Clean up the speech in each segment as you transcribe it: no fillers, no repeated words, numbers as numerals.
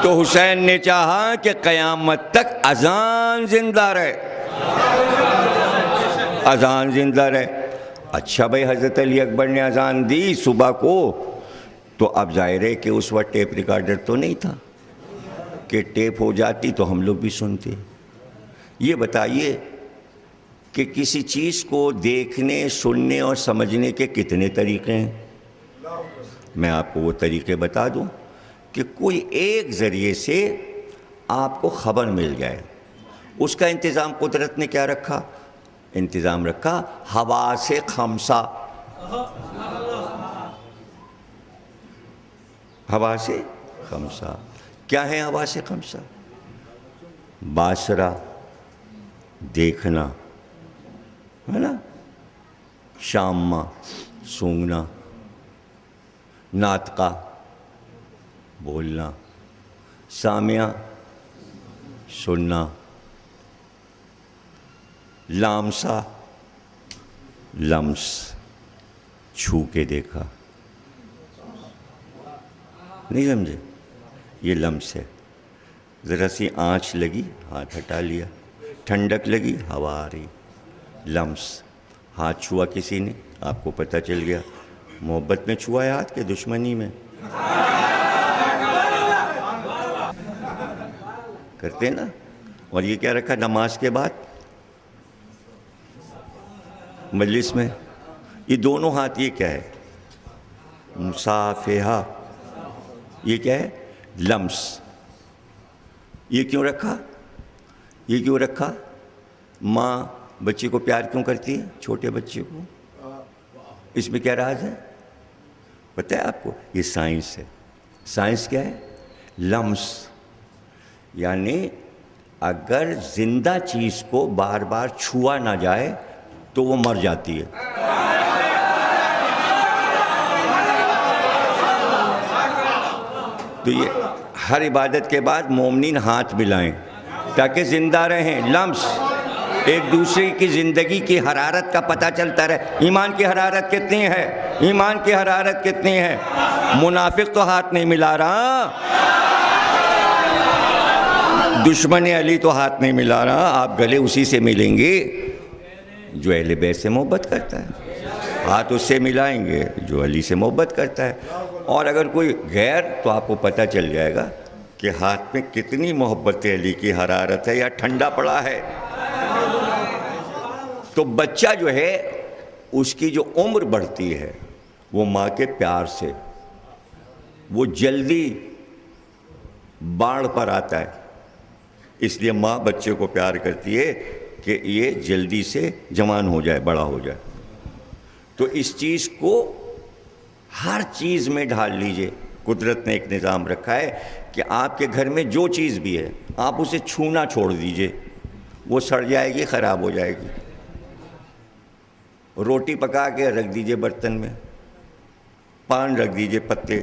تو حسین نے چاہا کہ قیامت تک اذان زندہ رہے، اذان زندہ رہے۔ اچھا بھائی، حضرت علی اکبر نے اذان دی صبح کو، تو اب ظاہر ہے کہ اس وقت ٹیپ ریکارڈر تو نہیں تھا کہ ٹیپ ہو جاتی تو ہم لوگ بھی سنتے۔ یہ بتائیے کہ کسی چیز کو دیکھنے، سننے اور سمجھنے کے کتنے طریقے ہیں؟ میں آپ کو وہ طریقے بتا دوں کہ کوئی ایک ذریعے سے آپ کو خبر مل جائے۔ اس کا انتظام قدرت نے کیا رکھا؟ انتظام رکھا حواس خمسہ۔ حواس خمسہ کیا ہے؟ حواس خمسہ باصرہ دیکھنا ہے نا، شامہ سونگنا، ناطقہ بولنا، سامعہ سننا، لامسہ لمس چھو کے دیکھا۔ نہیں سمجھے؟ یہ لمس ہے۔ ذرا سی آنچ لگی ہاتھ ہٹا لیا، ٹھنڈک لگی ہوا آ رہی، لمس۔ ہاتھ چھوا کسی نے، آپ کو پتہ چل گیا۔ محبت میں چھوا ہے ہاتھ کے دشمنی میں؟ کرتے نا۔ اور یہ کیا رکھا نماز کے بعد مجلس میں؟ یہ دونوں ہاتھ، یہ کیا ہے؟ مصافحہ۔ یہ کیا ہے؟ لمس۔ یہ کیوں رکھا؟ یہ کیوں رکھا؟ ماں بچے کو پیار کیوں کرتی ہے؟ چھوٹے بچے کو۔ اس میں کیا راز ہے پتہ ہے آپ کو؟ یہ سائنس ہے۔ سائنس کیا ہے؟ لمس۔ یعنی اگر زندہ چیز کو بار بار چھوا نہ جائے تو وہ مر جاتی ہے۔ تو یہ ہر عبادت کے بعد مومنین ہاتھ ملائیں تاکہ زندہ رہیں۔ لمس، ایک دوسرے کی زندگی کی حرارت کا پتہ چلتا رہے۔ ایمان کی حرارت کتنی ہے؟ ایمان کی حرارت کتنی ہے؟ منافق تو ہاتھ نہیں ملا رہا، دشمن علی تو ہاتھ نہیں ملا رہا۔ آپ گلے اسی سے ملیں گے جو اہل بیت سے محبت کرتا ہے، ہاتھ اس سے ملائیں گے جو علی سے محبت کرتا ہے۔ اور اگر کوئی غیر، تو آپ کو پتہ چل جائے گا کہ ہاتھ میں کتنی محبت علی کی حرارت ہے یا ٹھنڈا پڑا ہے۔ تو بچہ جو ہے اس کی جو عمر بڑھتی ہے وہ ماں کے پیار سے، وہ جلدی باڑ پر آتا ہے۔ اس لیے ماں بچے کو پیار کرتی ہے کہ یہ جلدی سے جوان ہو جائے، بڑا ہو جائے۔ تو اس چیز کو ہر چیز میں ڈھال لیجئے۔ قدرت نے ایک نظام رکھا ہے کہ آپ کے گھر میں جو چیز بھی ہے آپ اسے چھونا چھوڑ دیجئے، وہ سڑ جائے گی، خراب ہو جائے گی۔ روٹی پکا کے رکھ دیجئے برتن میں، پان رکھ دیجئے پتے،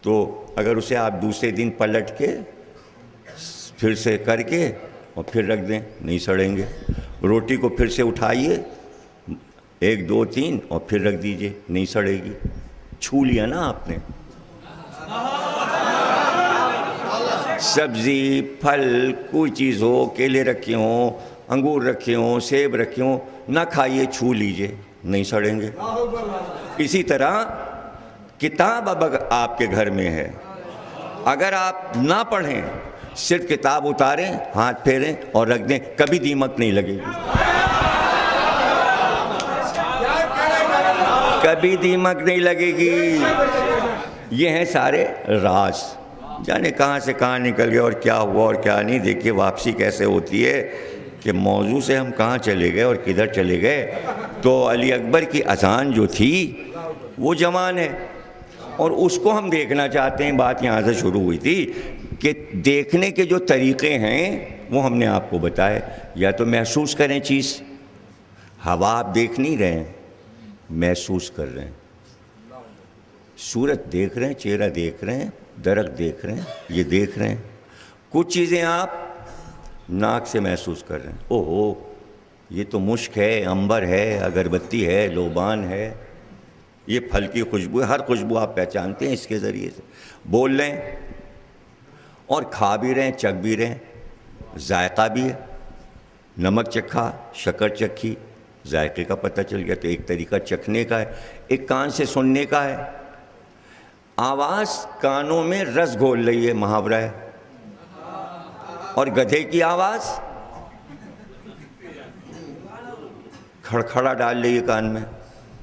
تو اگر اسے آپ دوسرے دن پلٹ کے پھر سے کر کے اور پھر رکھ دیں، نہیں سڑیں گے۔ روٹی کو پھر سے اٹھائیے، 1 2 3 اور پھر رکھ دیجئے، نہیں سڑے گی۔ چھو لیا نا آپ نے۔ سبزی پھل کوئی چیز ہو، کیلے رکھے ہوں، انگور رکھے ہوں، سیب رکھے ہوں، نہ کھائیے، چھو لیجئے، نہیں سڑیں گے۔ اسی طرح کتاب اب آپ کے گھر میں ہے، اگر آپ نہ پڑھیں، صرف کتاب اتاریں، ہاتھ پھیریں اور رکھ دیں، کبھی دیمک نہیں لگے گی، کبھی دیمک نہیں لگے گی۔ یہ ہیں سارے راز۔ جانے کہاں سے کہاں نکل گئے اور کیا ہوا اور کیا نہیں۔ دیکھیے واپسی کیسے ہوتی ہے کہ موضوع سے ہم کہاں چلے گئے اور کدھر چلے گئے۔ تو علی اکبر کی اذان جو تھی وہ جوان ہے اور اس کو ہم دیکھنا چاہتے ہیں۔ بات یہاں سے شروع ہوئی تھی کہ دیکھنے کے جو طریقے ہیں وہ ہم نے آپ کو بتائے۔ یا تو محسوس کریں چیز، ہوا آپ دیکھ نہیں رہے ہیں، محسوس کر رہے ہیں۔ صورت دیکھ رہے ہیں، چہرہ دیکھ رہے ہیں، درخت دیکھ رہے ہیں، یہ دیکھ رہے ہیں۔ کچھ چیزیں آپ ناک سے محسوس کر رہے ہیں، اوہو یہ تو مشک ہے، عنبر ہے، اگربتی ہے، لوبان ہے، یہ پھل کی خوشبو ہے۔ ہر خوشبو آپ پہچانتے ہیں اس کے ذریعے سے۔ بول لیں اور کھا بھی رہے ہیں، چکھ بھی رہے ہیں، ذائقہ بھی ہے، نمک چکھا، شکر چکھی، ذائقے کا پتہ چل گیا۔ تو ایک طریقہ چکھنے کا ہے، ایک کان سے سننے کا ہے۔ آواز کانوں میں رس گھول رہی ہے، محاورہ ہے۔ اور گدھے کی آواز کھڑکھڑا ڈال رہی ہے کان میں،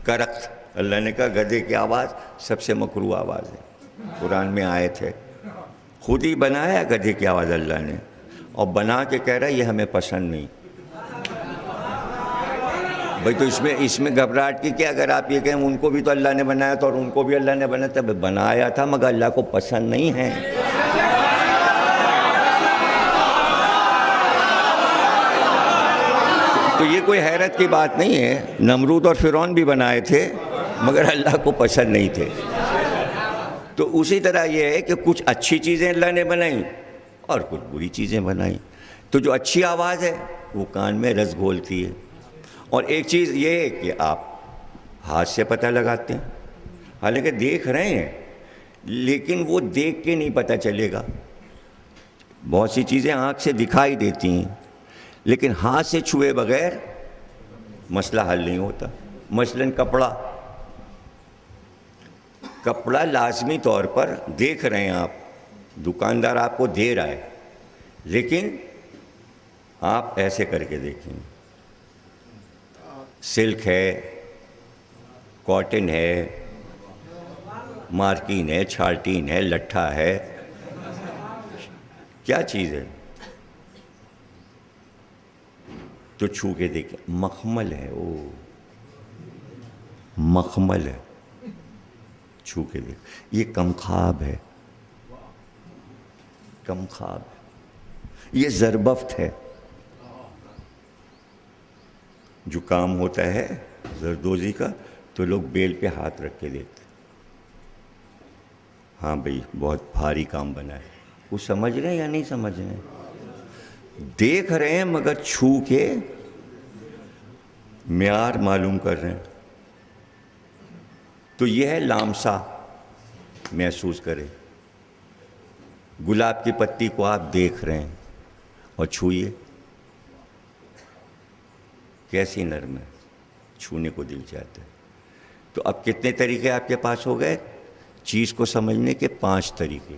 کرخت۔ اللہ نے کہا گدھے کی آواز سب سے مکروہ آواز ہے، قرآن میں آیت ہے۔ خود ہی بنایا گدھے کی آواز اللہ نے، اور بنا کے کہہ رہا ہے یہ ہمیں پسند نہیں۔ بھئی تو اس میں گھبراہٹ کی کیا؟ اگر آپ یہ کہیں ان کو بھی تو اللہ نے بنایا تھا اور ان کو بھی اللہ نے بنایا تھا، بنایا تھا مگر اللہ کو پسند نہیں ہے۔ تو یہ کوئی حیرت کی بات نہیں ہے، نمرود اور فرعون بھی بنائے تھے مگر اللہ کو پسند نہیں تھے۔ تو اسی طرح یہ ہے کہ کچھ اچھی چیزیں اللہ نے بنائیں اور کچھ بری چیزیں بنائیں۔ تو جو اچھی آواز ہے وہ کان میں رس گھولتی ہے۔ اور ایک چیز یہ ہے کہ آپ ہاتھ سے پتہ لگاتے ہیں، حالانکہ دیکھ رہے ہیں لیکن وہ دیکھ کے نہیں پتہ چلے گا۔ بہت سی چیزیں آنکھ سے دکھائی دیتی ہیں لیکن ہاتھ سے چھوئے بغیر مسئلہ حل نہیں ہوتا۔ مثلاً کپڑا لازمی طور پر دیکھ رہے ہیں آپ، دکاندار آپ کو دے رہا ہے، لیکن آپ ایسے کر کے دیکھیں، سلک ہے، کاٹن ہے، مارکین ہے، چھالٹین ہے، لٹھا ہے، کیا چیز ہے؟ تو چھو کے دیکھیں، مخمل ہے، مخمل ہے، چھو کے دیکھ، یہ کم خواب ہے، کم خواب ہے، یہ زربفت ہے۔ جو کام ہوتا ہے زردوزی کا تو لوگ بیل پہ ہاتھ رکھ کے دیکھتے، ہاں بھئی بہت بھاری کام بنا ہے۔ وہ سمجھ رہے ہیں یا نہیں سمجھ رہے ہیں؟ دیکھ رہے ہیں مگر چھو کے معیار معلوم کر رہے ہیں۔ تو یہ ہے لامسا، محسوس کریں۔ گلاب کی پتی کو آپ دیکھ رہے ہیں اور چھوئیے، کیسی نرم ہے، چھونے کو دل چاہتا ہے۔ تو اب کتنے طریقے آپ کے پاس ہو گئے چیز کو سمجھنے کے؟ 5 طریقے۔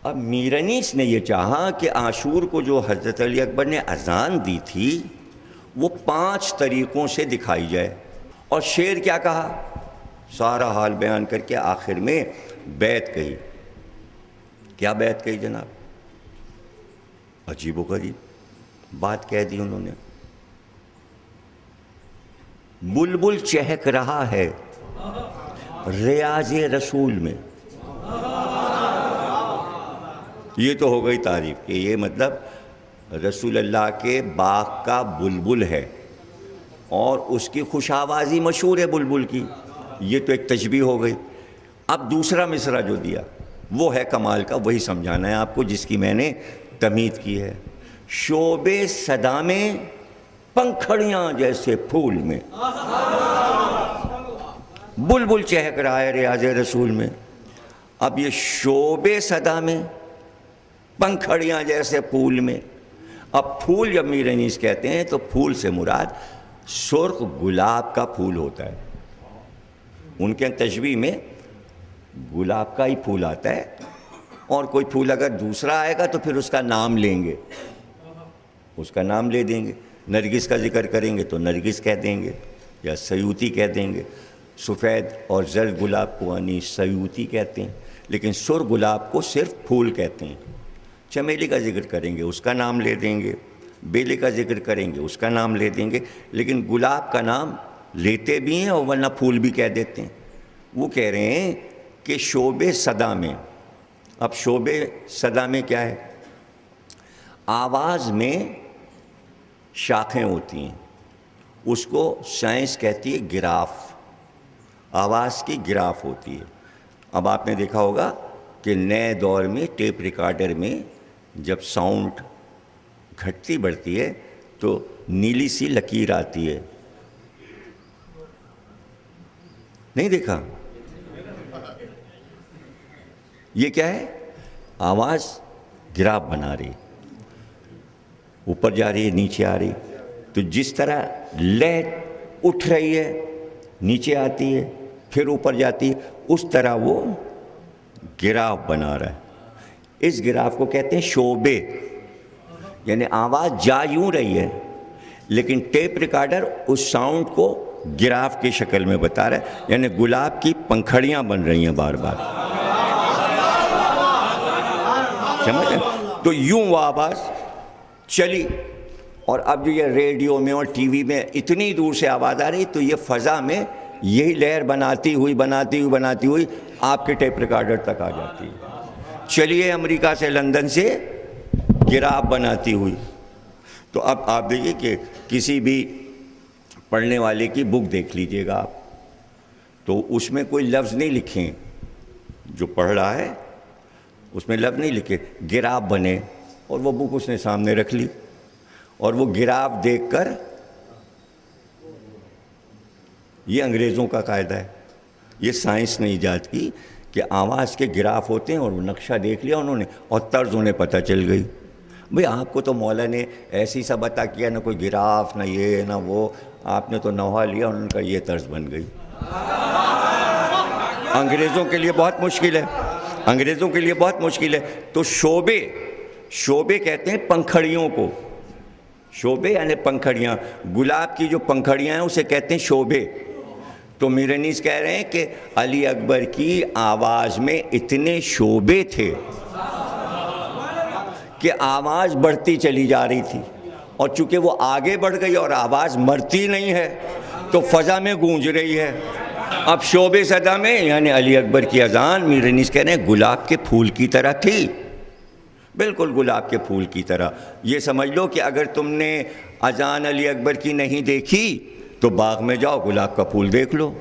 اب میرنیس نے یہ چاہا کہ عاشور کو جو حضرت علی اکبر نے اذان دی تھی وہ 5 طریقوں سے دکھائی جائے۔ اور شعر کیا کہا؟ سارا حال بیان کر کے آخر میں بیت کہی۔ کیا بیت کہی جناب؟ عجیب و غریب بات کہہ دی انہوں نے۔ بلبل چہک رہا ہے ریاض رسول میں۔ یہ تو ہو گئی تعریف کہ یہ مطلب رسول اللہ کے باغ کا بلبل ہے اور اس کی خوش آوازی مشہور ہے بلبل کی، یہ تو ایک تشبیہ ہو گئی۔ اب دوسرا مصرع جو دیا وہ ہے کمال کا، وہی سمجھانا ہے آپ کو جس کی میں نے تمہید کی ہے۔ شوب صدا میں پنکھڑیاں جیسے پھول میں، بلبل چہک رہا ہے ریاض رسول میں۔ اب یہ شوب صدا میں پنکھڑیاں جیسے پھول میں، اب پھول جب میر انیس کہتے ہیں تو پھول سے مراد سرخ گلاب کا پھول ہوتا ہے۔ ان کے تشبیہ میں گلاب کا ہی پھول آتا ہے، اور کوئی پھول اگر دوسرا آئے گا تو پھر اس کا نام لیں گے، اس کا نام لے دیں گے۔ نرگس کا ذکر کریں گے تو نرگس کہہ دیں گے یا سیوتی کہہ دیں گے۔ سفید اور زرد گلاب کو سیوتی کہتے ہیں، لیکن سر گلاب کو صرف پھول کہتے ہیں۔ چمیلی کا ذکر کریں گے اس کا نام لے دیں گے، بیلے کا ذکر کریں گے اس کا نام لے دیں گے، لیکن گلاب کا نام لیتے بھی ہیں اور ورنہ پھول بھی کہہ دیتے ہیں۔ وہ کہہ رہے ہیں کہ شعب صدا میں، اب شعب صدا میں کیا ہے؟ آواز میں شاخیں ہوتی ہیں، اس کو سائنس کہتی ہے گراف، آواز کی گراف ہوتی ہے۔ اب آپ نے دیکھا ہوگا کہ نئے دور میں ٹیپ ریکارڈر میں جب ساؤنڈ گھٹتی بڑھتی ہے تو نیلی سی لکیر آتی ہے، نہیں دیکھا؟ یہ کیا ہے؟ آواز گراف بنا رہی، اوپر جا رہی ہے نیچے آ رہی، تو جس طرح لہر اٹھ رہی ہے نیچے آتی ہے پھر اوپر جاتی ہے، اس طرح وہ گراف بنا رہا ہے۔ اس گراف کو کہتے ہیں شعبے، یعنی آواز جا یوں رہی ہے لیکن ٹیپ ریکارڈر اس ساؤنڈ کو گراف کی شکل میں بتا رہا ہے، یعنی گلاب کی پنکھڑیاں بن رہی ہیں بار بار، سمجھیں؟ تو یوں وہ آواز چلی، اور اب جو یہ ریڈیو میں اور ٹی وی میں اتنی دور سے آواز آ رہی، تو یہ فضا میں یہی لہر بناتی ہوئی آپ کے ٹیپ ریکارڈر تک آ جاتی ہے، چلیے امریکہ سے لندن سے گراف بناتی ہوئی۔ تو اب آپ دیکھیے کہ کسی بھی پڑھنے والے کی بک دیکھ لیجئے گا آپ، تو اس میں کوئی لفظ نہیں لکھیں، جو پڑھ رہا ہے اس میں لفظ نہیں لکھے، گراف بنے، اور وہ بک اس نے سامنے رکھ لی، اور وہ گراف دیکھ کر، یہ انگریزوں کا قاعدہ ہے، یہ سائنس نے ایجاد کی کہ آواز کے گراف ہوتے ہیں، اور وہ نقشہ دیکھ لیا انہوں نے اور طرز انہیں پتہ چل گئی۔ بھئی آپ کو تو مولا نے ایسی سا بتا کیا، نہ کوئی گراف نہ یہ نہ وہ، آپ نے تو نوحہ لیا، انہوں نے کہا یہ طرز بن گئی۔ انگریزوں کے لیے بہت مشکل ہے، انگریزوں کے لیے بہت مشکل ہے۔ تو شعبے کہتے ہیں پنکھڑیوں کو، شعبے یعنی پنکھڑیاں، گلاب کی جو پنکھڑیاں ہیں اسے کہتے ہیں شعبے۔ تو میر انیس کہہ رہے ہیں کہ علی اکبر کی آواز میں اتنے شعبے تھے کہ آواز بڑھتی چلی جا رہی تھی، اور چونکہ وہ آگے بڑھ گئی اور آواز مرتی نہیں ہے تو فضا میں گونج رہی ہے۔ اب شعبے صدا میں یعنی علی اکبر کی اذان، میر انیس کہہ رہے ہیں گلاب کے پھول کی طرح تھی، بالکل گلاب کے پھول کی طرح۔ یہ سمجھ لو کہ اگر تم نے اذان علی اکبر کی نہیں دیکھی تو باغ میں جاؤ گلاب کا پھول دیکھ لو،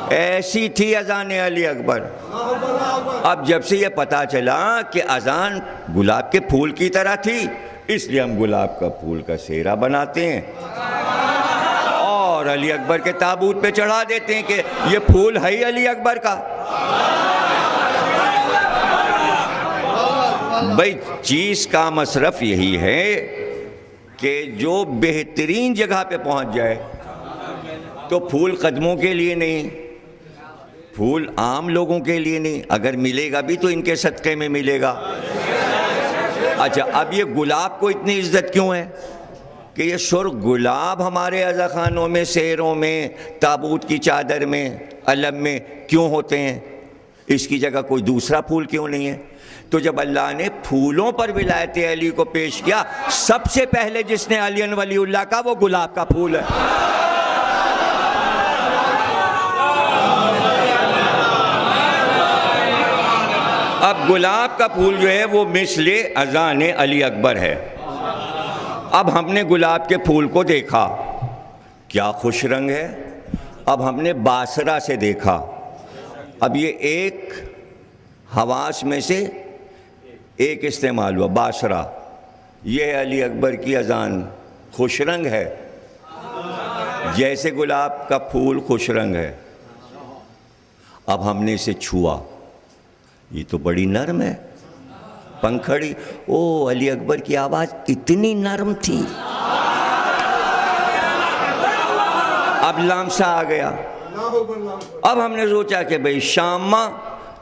ایسی تھی اذان علی اکبر۔ اب جب سے یہ پتا چلا کہ اذان گلاب کے پھول کی طرح تھی، اس لیے ہم گلاب کا پھول کا سیرا بناتے ہیں اور علی اکبر کے تابوت پہ چڑھا دیتے ہیں کہ یہ پھول ہے ہی علی اکبر کا۔ بھئی چیز کا مصرف یہی ہے کہ جو بہترین جگہ پہ پہنچ جائے، تو پھول قدموں کے لیے نہیں، پھول عام لوگوں کے لیے نہیں، اگر ملے گا بھی تو ان کے صدقے میں ملے گا۔ اچھا، اب یہ گلاب کو اتنی عزت کیوں ہے کہ یہ سرخ گلاب ہمارے عزاخانوں میں، سیروں میں، تابوت کی چادر میں، علم میں کیوں ہوتے ہیں؟ اس کی جگہ کوئی دوسرا پھول کیوں نہیں ہے؟ تو جب اللہ نے پھولوں پر ولایت علی کو پیش کیا، سب سے پہلے جس نے علی ولی اللہ کا، وہ گلاب کا پھول ہے۔ اب گلاب کا پھول جو ہے وہ مثل اذان علی اکبر ہے۔ اب ہم نے گلاب کے پھول کو دیکھا، کیا خوش رنگ ہے۔ اب ہم نے باسرہ سے دیکھا، اب یہ ایک حواس میں سے ایک استعمال ہوا، باسرہ، یہ علی اکبر کی اذان خوش رنگ ہے، جیسے گلاب کا پھول خوش رنگ ہے۔ اب ہم نے اسے چھوا، یہ تو بڑی نرم ہے، پنکھڑی، او علی اکبر کی آواز اتنی نرم تھی۔ اب لامسا آ گیا، اب ہم نے سوچا کہ بھئی شامہ،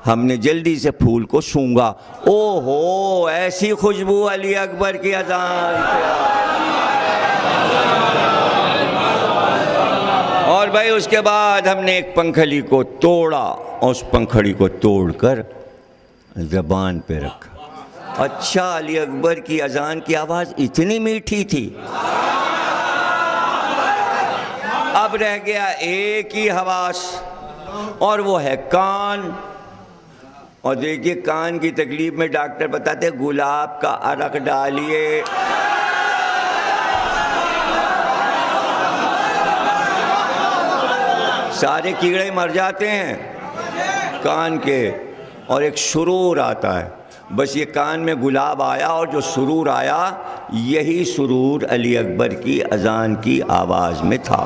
ہم نے جلدی سے پھول کو سونگا، او ہو ایسی خوشبو علی اکبر کی اذان سے۔ اور بھائی اس کے بعد ہم نے ایک پنکھڑی کو توڑا، اس پنکھڑی کو توڑ کر زبان پہ رکھا۔ اچھا، علی اکبر کی اذان کی آواز اتنی میٹھی تھی۔ اب رہ گیا ایک ہی حواس، اور وہ ہے کان۔ اور دیکھیے کان کی تکلیف میں ڈاکٹر بتاتے گلاب کا عرق ڈالیے، سارے کیڑے مر جاتے ہیں کان کے، اور ایک سرور آتا ہے۔ بس یہ کان میں گلاب آیا اور جو سرور آیا، یہی سرور علی اکبر کی اذان کی آواز میں تھا۔